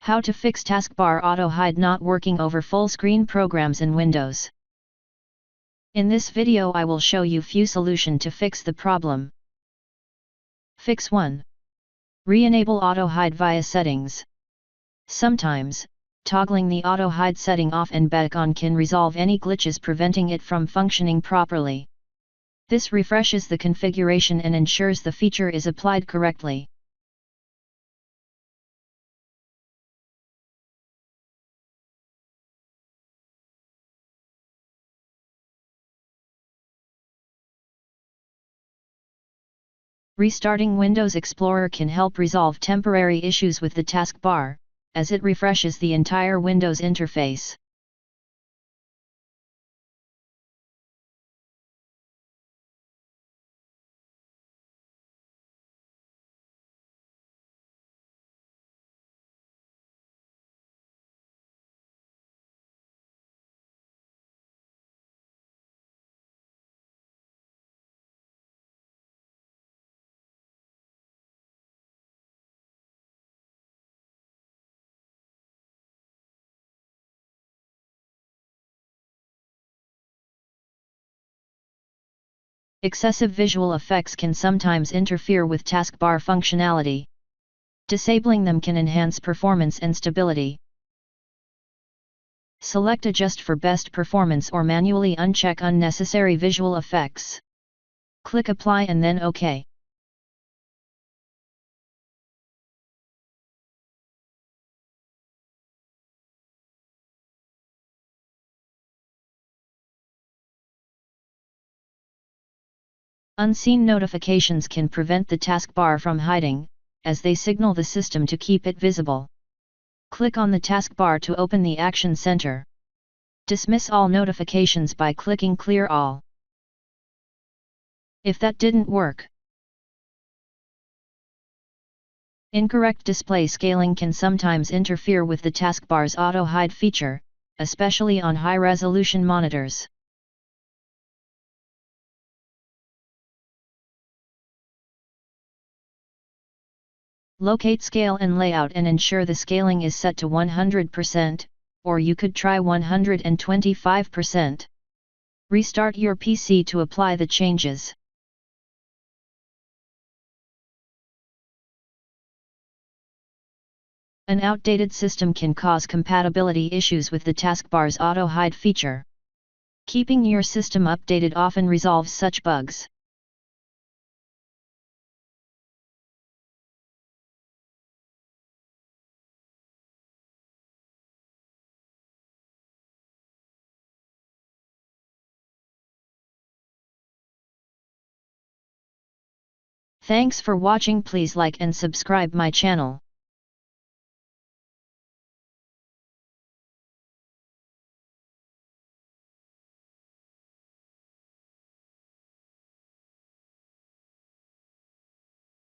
How to fix taskbar auto hide not working over full screen programs in Windows. In this video I will show you few solution to fix the problem. Fix 1. Re-enable auto hide via settings. Sometimes, toggling the auto hide setting off and back on can resolve any glitches preventing it from functioning properly. This refreshes the configuration and ensures the feature is applied correctly. Restarting Windows Explorer can help resolve temporary issues with the taskbar, as it refreshes the entire Windows interface. Excessive visual effects can sometimes interfere with taskbar functionality. Disabling them can enhance performance and stability. Select Adjust for best performance or manually uncheck unnecessary visual effects. Click Apply and then OK. Unseen notifications can prevent the taskbar from hiding, as they signal the system to keep it visible. Click on the taskbar to open the Action Center. Dismiss all notifications by clicking Clear All. If that didn't work, incorrect display scaling can sometimes interfere with the taskbar's auto hide feature, especially on high-resolution monitors. Locate scale and layout and ensure the scaling is set to 100%, or you could try 125%. Restart your PC to apply the changes. An outdated system can cause compatibility issues with the taskbar's auto hide feature. Keeping your system updated often resolves such bugs. Thanks for watching. Please like and subscribe my channel.